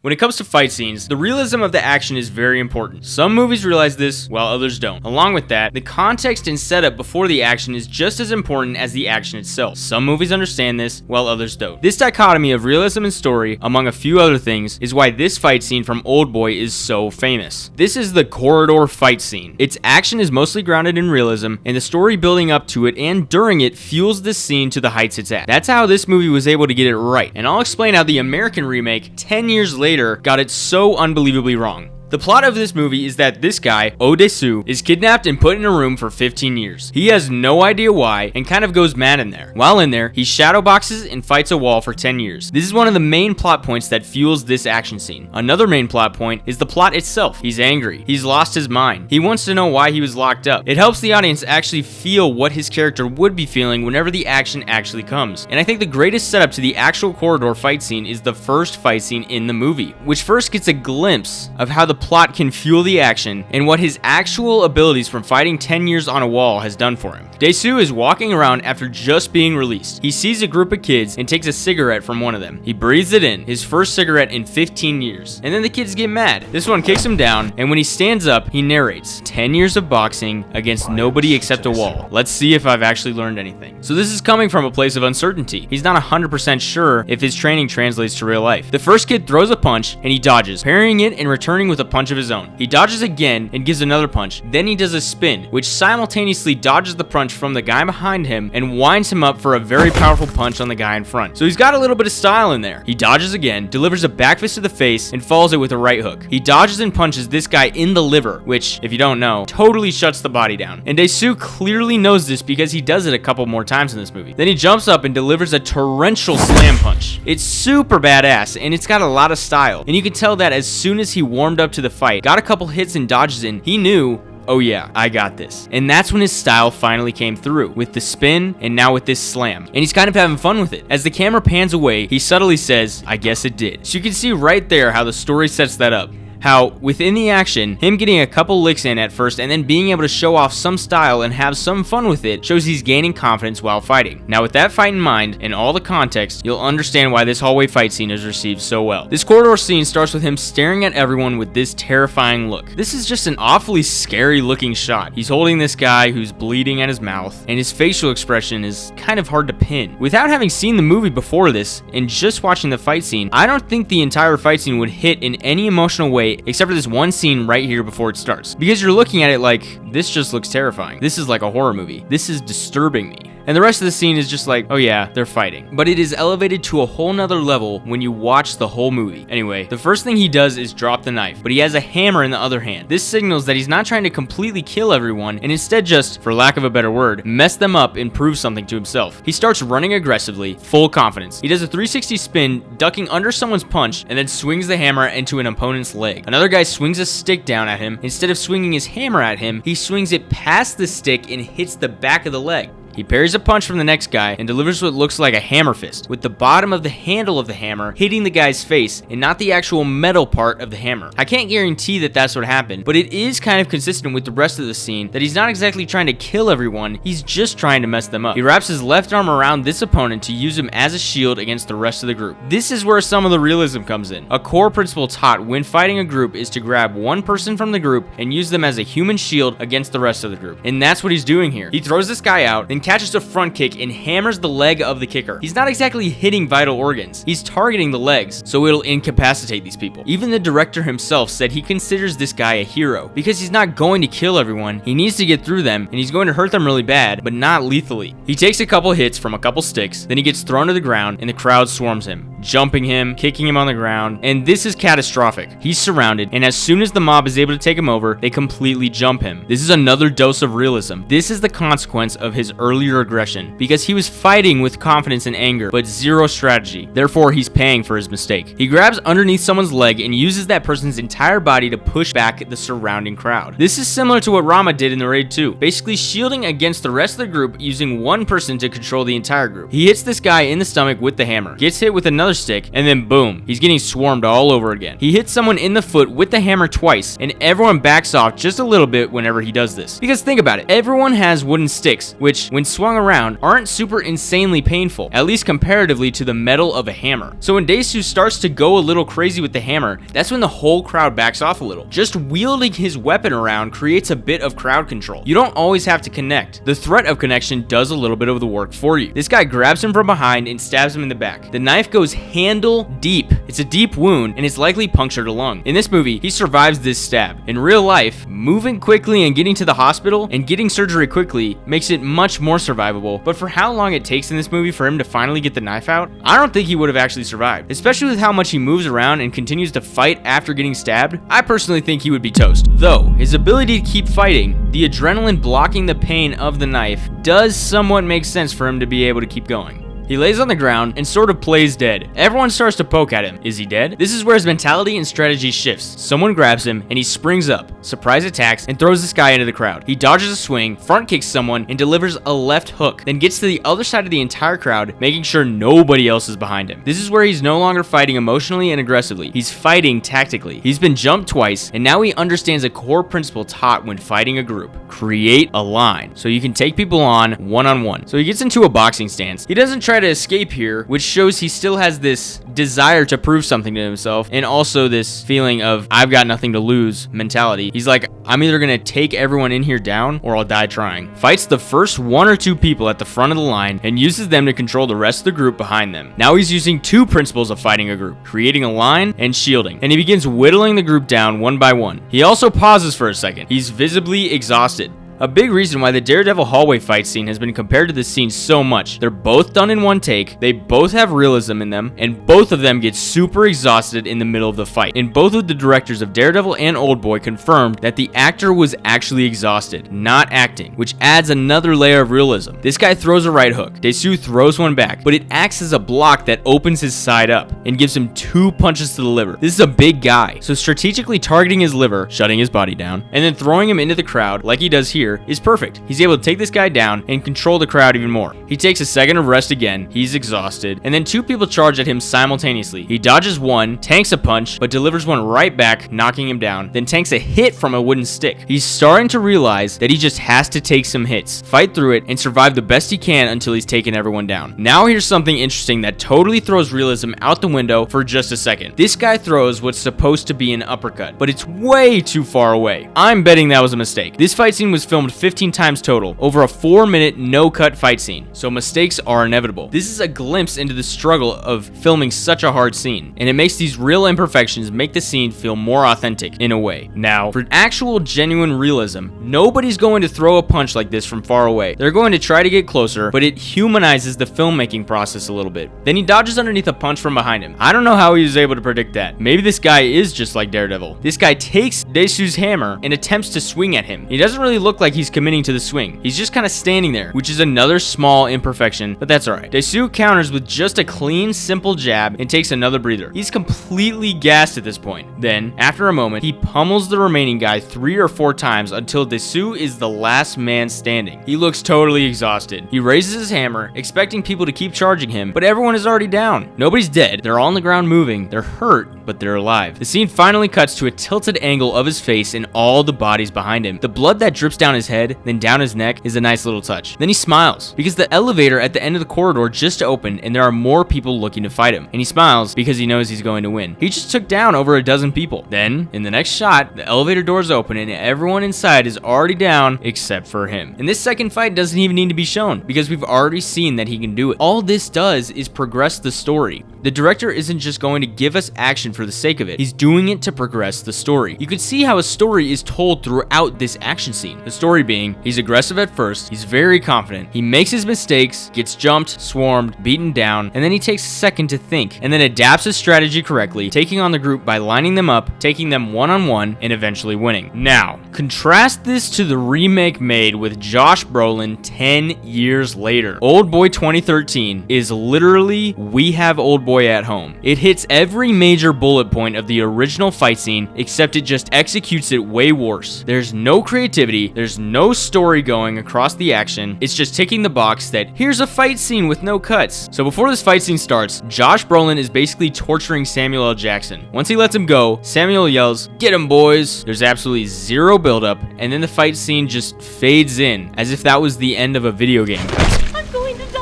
When it comes to fight scenes, the realism of the action is very important. Some movies realize this, while others don't. Along with that, the context and setup before the action is just as important as the action itself. Some movies understand this, while others don't. This dichotomy of realism and story, among a few other things, is why this fight scene from Oldboy is so famous. This is the corridor fight scene. Its action is mostly grounded in realism, and the story building up to it and during it fuels this scene to the heights it's at. That's how this movie was able to get it right, and I'll explain how the American remake, 10 years later, got it so unbelievably wrong. The plot of this movie is that this guy, Odesu, is kidnapped and put in a room for 15 years. He has no idea why and kind of goes mad in there. While in there, he shadowboxes and fights a wall for 10 years. This is one of the main plot points that fuels this action scene. Another main plot point is the plot itself. He's angry. He's lost his mind. He wants to know why he was locked up. It helps the audience actually feel what his character would be feeling whenever the action actually comes. And I think the greatest setup to the actual corridor fight scene is the first fight scene in the movie, which first gets a glimpse of how the plot can fuel the action and what his actual abilities from fighting 10 years on a wall has done for him. Daesu is walking around after just being released. He sees a group of kids and takes a cigarette from one of them. He breathes it in, his first cigarette in 15 years. And then the kids get mad. This one kicks him down, and when he stands up, he narrates 10 years of boxing against nobody except a wall. Let's see if I've actually learned anything. So this is coming from a place of uncertainty. He's not 100% sure if his training translates to real life. The first kid throws a punch and he dodges, parrying it and returning with a punch of his own. He dodges again and gives another punch. Then he does a spin, which simultaneously dodges the punch from the guy behind him and winds him up for a very powerful punch on the guy in front. So he's got a little bit of style in there. He dodges again, delivers a back fist to the face, and follows it with a right hook. He dodges and punches this guy in the liver, which, if you don't know, totally shuts the body down. And Daesu clearly knows this because he does it a couple more times in this movie. Then he jumps up and delivers a torrential slam punch. It's super badass, and it's got a lot of style. And you can tell that as soon as he warmed up to the fight, got a couple hits and dodges in, he knew, oh yeah, I got this. And that's when his style finally came through, with the spin and now with this slam. And he's kind of having fun with it. As the camera pans away, he subtly says, I guess it did. So you can see right there how the story sets that up. How, within the action, him getting a couple licks in at first and then being able to show off some style and have some fun with it shows he's gaining confidence while fighting. Now with that fight in mind and all the context, you'll understand why this hallway fight scene is received so well. This corridor scene starts with him staring at everyone with this terrifying look. This is just an awfully scary looking shot. He's holding this guy who's bleeding at his mouth, and his facial expression is kind of hard to pin. Without having seen the movie before this and just watching the fight scene, I don't think the entire fight scene would hit in any emotional way except for this one scene right here before it starts. Because you're looking at it like, this just looks terrifying. This is like a horror movie. This is disturbing me. And the rest of the scene is just like, oh yeah, they're fighting. But it is elevated to a whole nother level when you watch the whole movie. Anyway, the first thing he does is drop the knife, but he has a hammer in the other hand. This signals that he's not trying to completely kill everyone, and instead just, for lack of a better word, mess them up and prove something to himself. He starts running aggressively, full confidence. He does a 360 spin, ducking under someone's punch, and then swings the hammer into an opponent's leg. Another guy swings a stick down at him. Instead of swinging his hammer at him, he swings it past the stick and hits the back of the leg. He parries a punch from the next guy and delivers what looks like a hammer fist, with the bottom of the handle of the hammer hitting the guy's face and not the actual metal part of the hammer. I can't guarantee that that's what happened, but it is kind of consistent with the rest of the scene that he's not exactly trying to kill everyone, he's just trying to mess them up. He wraps his left arm around this opponent to use him as a shield against the rest of the group. This is where some of the realism comes in. A core principle taught when fighting a group is to grab one person from the group and use them as a human shield against the rest of the group. And that's what he's doing here. He throws this guy out, then catches a front kick and hammers the leg of the kicker. He's not exactly hitting vital organs. He's targeting the legs, so it'll incapacitate these people. Even the director himself said he considers this guy a hero because he's not going to kill everyone. He needs to get through them, and he's going to hurt them really bad, but not lethally. He takes a couple hits from a couple sticks, then he gets thrown to the ground, and the crowd swarms him, jumping him, kicking him on the ground, and this is catastrophic. He's surrounded, and as soon as the mob is able to take him over, they completely jump him. This is another dose of realism. This is the consequence of his earlier aggression, because he was fighting with confidence and anger, but zero strategy. Therefore, he's paying for his mistake. He grabs underneath someone's leg and uses that person's entire body to push back the surrounding crowd. This is similar to what Rama did in the Raid 2, basically shielding against the rest of the group using one person to control the entire group. He hits this guy in the stomach with the hammer, gets hit with another stick, and then boom, he's getting swarmed all over again. He hits someone in the foot with the hammer twice, and everyone backs off just a little bit whenever he does this. Because think about it, everyone has wooden sticks, which when swung around aren't super insanely painful, at least comparatively to the metal of a hammer. So when Dae-soo starts to go a little crazy with the hammer, that's when the whole crowd backs off a little. Just wielding his weapon around creates a bit of crowd control. You don't always have to connect. The threat of connection does a little bit of the work for you. This guy grabs him from behind and stabs him in the back. The knife goes handle deep. It's a deep wound and it's likely punctured a lung. In this movie, he survives this stab. In real life, moving quickly and getting to the hospital and getting surgery quickly makes it much more survivable, but for how long it takes in this movie for him to finally get the knife out, I don't think he would have actually survived. Especially with how much he moves around and continues to fight after getting stabbed, I personally think he would be toast. Though, his ability to keep fighting, the adrenaline blocking the pain of the knife, does somewhat make sense for him to be able to keep going. He lays on the ground and sort of plays dead. Everyone starts to poke at him. Is he dead? This is where his mentality and strategy shifts. Someone grabs him and he springs up, surprise attacks, and throws this guy into the crowd. He dodges a swing, front kicks someone, and delivers a left hook, then gets to the other side of the entire crowd, making sure nobody else is behind him. This is where he's no longer fighting emotionally and aggressively. He's fighting tactically. He's been jumped twice, and now he understands a core principle taught when fighting a group. Create a line, so you can take people on one-on-one. So he gets into a boxing stance. He doesn't try to escape here, which shows he still has this desire to prove something to himself, and also this feeling of I've got nothing to lose mentality. He's like, I'm either gonna take everyone in here down or I'll die trying. Fights the first one or two people at the front of the line and uses them to control the rest of the group behind them. Now he's using two principles of fighting a group, creating a line and shielding, and he begins whittling the group down one by one. He also pauses for a second. He's visibly exhausted. A big reason why the Daredevil hallway fight scene has been compared to this scene so much. They're both done in one take, they both have realism in them, and both of them get super exhausted in the middle of the fight. And both of the directors of Daredevil and Oldboy confirmed that the actor was actually exhausted, not acting, which adds another layer of realism. This guy throws a right hook, Dae-soo throws one back, but it acts as a block that opens his side up and gives him two punches to the liver. This is a big guy, so strategically targeting his liver, shutting his body down, and then throwing him into the crowd like he does here is perfect. He's able to take this guy down and control the crowd even more. He takes a second of rest again, he's exhausted, and then two people charge at him simultaneously. He dodges one, tanks a punch, but delivers one right back, knocking him down, then tanks a hit from a wooden stick. He's starting to realize that he just has to take some hits, fight through it, and survive the best he can until he's taken everyone down. Now here's something interesting that totally throws realism out the window for just a second. This guy throws what's supposed to be an uppercut, but it's way too far away. I'm betting that was a mistake. This fight scene was filmed 15 times total, over a 4-minute no-cut fight scene, so mistakes are inevitable. This is a glimpse into the struggle of filming such a hard scene, and it makes these real imperfections make the scene feel more authentic in a way. Now, for actual genuine realism, nobody's going to throw a punch like this from far away. They're going to try to get closer, but it humanizes the filmmaking process a little bit. Then he dodges underneath a punch from behind him. I don't know how he was able to predict that. Maybe this guy is just like Daredevil. This guy takes Dae-soo's hammer and attempts to swing at him. He doesn't really look like he's committing to the swing. He's just kind of standing there, which is another small imperfection, but that's alright. Dae-soo counters with just a clean, simple jab and takes another breather. He's completely gassed at this point. Then, after a moment, he pummels the remaining guy 3 or 4 times until Dae-soo is the last man standing. He looks totally exhausted. He raises his hammer, expecting people to keep charging him, but everyone is already down. Nobody's dead. They're all on the ground moving. They're hurt, but they're alive. The scene finally cuts to a tilted angle of his face and all the bodies behind him. The blood that drips down his head, then down his neck, is a nice little touch. Then he smiles because the elevator at the end of the corridor just opened and there are more people looking to fight him. And he smiles because he knows he's going to win. He just took down over a dozen people. Then, in the next shot, the elevator doors open and everyone inside is already down except for him. And this second fight doesn't even need to be shown because we've already seen that he can do it. All this does is progress the story. The director isn't just going to give us action for the sake of it. He's doing it to progress the story. You can see how a story is told throughout this action scene. The story being, he's aggressive at first, he's very confident, he makes his mistakes, gets jumped, swarmed, beaten down, and then he takes a second to think, and then adapts his strategy correctly, taking on the group by lining them up, taking them one-on-one, and eventually winning. Now, contrast this to the remake made with Josh Brolin 10 years later. Oldboy 2013 is literally We Have Oldboy at Home. It hits every major bullet point of the original fight scene, except it just executes it way worse. There's no creativity, there's no story going across the action, it's just ticking the box that here's a fight scene with no cuts. So before this fight scene starts, Josh Brolin is basically torturing Samuel L. Jackson. Once he lets him go, Samuel yells, "Get him, boys!" There's absolutely zero zero buildup, and then the fight scene just fades in, as if that was the end of a video game cutscene. I'm going to die.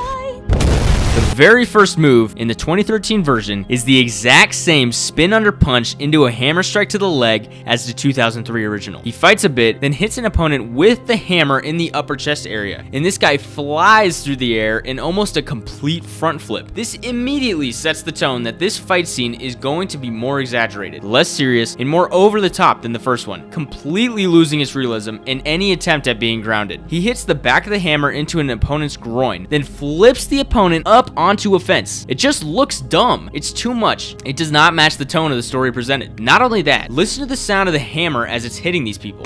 The very first move in the 2013 version is the exact same spin under punch into a hammer strike to the leg as the 2003 original. He fights a bit, then hits an opponent with the hammer in the upper chest area, and this guy flies through the air in almost a complete front flip. This immediately sets the tone that this fight scene is going to be more exaggerated, less serious, and more over the top than the first one, completely losing its realism in any attempt at being grounded. He hits the back of the hammer into an opponent's groin, then flips the opponent up onto a fence. It just looks dumb. It's too much. It does not match the tone of the story presented. Not only that, listen to the sound of the hammer as it's hitting these people.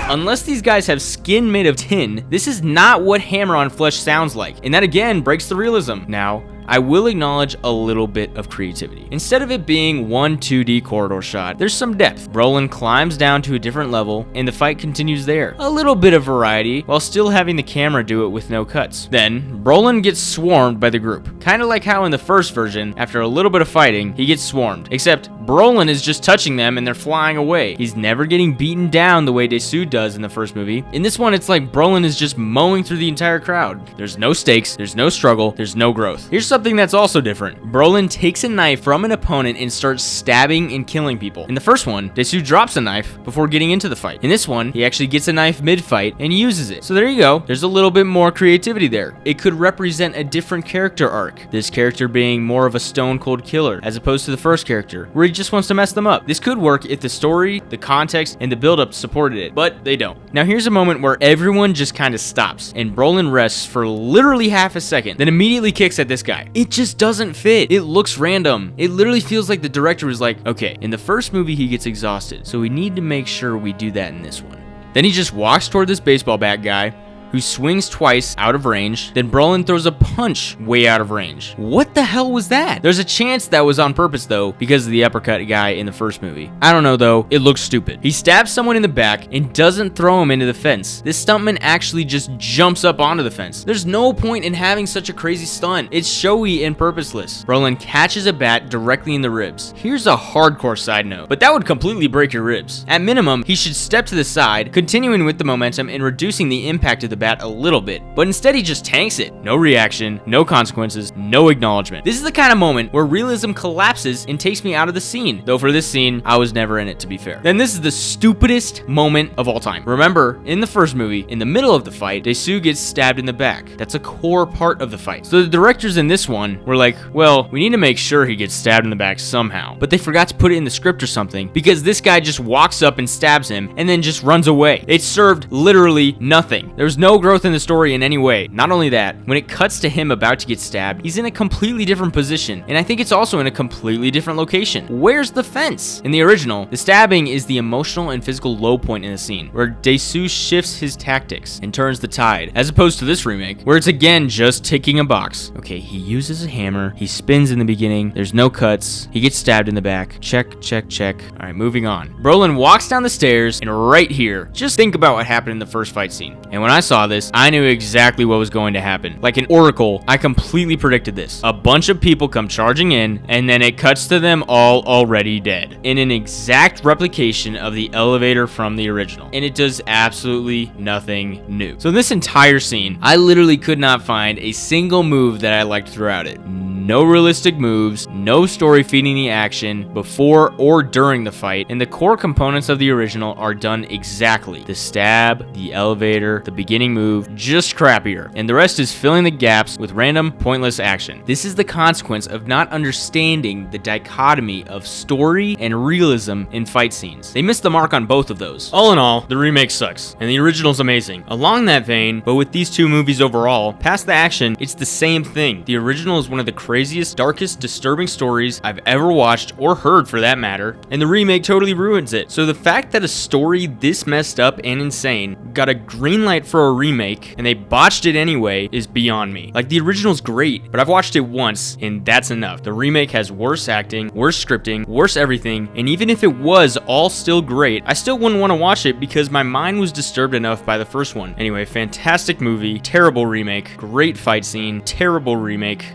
Unless these guys have skin made of tin, this is not what hammer on flesh sounds like, and that again breaks the realism. Now, I will acknowledge a little bit of creativity. Instead of it being one 2D corridor shot, there's some depth. Brolin climbs down to a different level, and the fight continues there. A little bit of variety, while still having the camera do it with no cuts. Then, Brolin gets swarmed by the group. Kinda like how in the first version, after a little bit of fighting, he gets swarmed. Except, Brolin is just touching them and they're flying away. He's never getting beaten down the way Dasu does in the first movie. In this one, it's like Brolin is just mowing through the entire crowd. There's no stakes, there's no struggle, there's no growth. Here's something that's also different. Brolin takes a knife from an opponent and starts stabbing and killing people. In the first one, Dasu drops a knife before getting into the fight. In this one, he actually gets a knife mid-fight and uses it. So there you go. There's a little bit more creativity there. It could represent a different character arc. This character being more of a stone-cold killer, as opposed to the first character, where he just wants to mess them up. This could work if the story, the context, and the build-up supported it, but they don't. Now here's a moment where everyone just kind of stops, and Brolin rests for literally half a second, then immediately kicks at this guy. It just doesn't fit. It looks random. It literally feels like the director was like, okay, in the first movie he gets exhausted, so we need to make sure we do that in this one. Then he just walks toward this baseball bat guy, who swings twice out of range, then Brolin throws a punch way out of range. What the hell was that? There's a chance that was on purpose though, because of the uppercut guy in the first movie. I don't know though, it looks stupid. He stabs someone in the back and doesn't throw him into the fence. This stuntman actually just jumps up onto the fence. There's no point in having such a crazy stunt. It's showy and purposeless. Brolin catches a bat directly in the ribs. Here's a hardcore side note, but that would completely break your ribs. At minimum, he should step to the side, continuing with the momentum and reducing the impact of the bat a little bit, but instead he just tanks it. No reaction, no consequences, no acknowledgement. This is the kind of moment where realism collapses and takes me out of the scene, though for this scene, I was never in it, to be fair. Then this is the stupidest moment of all time. Remember, in the first movie, in the middle of the fight, Dasu gets stabbed in the back. That's a core part of the fight. So the directors in this one were like, well, we need to make sure he gets stabbed in the back somehow, but they forgot to put it in the script or something, because this guy just walks up and stabs him and then just runs away. It served literally nothing. There was no growth in the story in any way. Not only that, when it cuts to him about to get stabbed, he's in a completely different position, and I think it's also in a completely different location. Where's the fence? In the original, the stabbing is the emotional and physical low point in the scene, where Dasu shifts his tactics and turns the tide, as opposed to this remake, where it's again just ticking a box. Okay, he uses a hammer, he spins in the beginning, there's no cuts, he gets stabbed in the back, check, check, check. Alright, moving on. Brolin walks down the stairs, and right here, just think about what happened in the first fight scene. And when I saw this, I knew exactly what was going to happen. Like an oracle, I completely predicted this. A bunch of people come charging in, and then it cuts to them all already dead, in an exact replication of the elevator from the original. And it does absolutely nothing new. So in this entire scene, I literally could not find a single move that I liked throughout it. No realistic moves, no story feeding the action before or during the fight, and the core components of the original are done exactly. The stab, the elevator, the beginning move, just crappier, and the rest is filling the gaps with random, pointless action. This is the consequence of not understanding the dichotomy of story and realism in fight scenes. They missed the mark on both of those. All in all, the remake sucks, and the original's amazing. Along that vein, but with these two movies overall, past the action, it's the same thing. The original is one of the craziest, darkest, disturbing stories I've ever watched or heard for that matter, and the remake totally ruins it. So the fact that a story this messed up and insane got a green light for a remake and they botched it anyway is beyond me. Like, the original's great, but I've watched it once and that's enough. The remake has worse acting, worse scripting, worse everything, and even if it was all still great, I still wouldn't want to watch it because my mind was disturbed enough by the first one. Anyway, fantastic movie, terrible remake, great fight scene, terrible remake.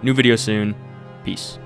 New video soon. Peace.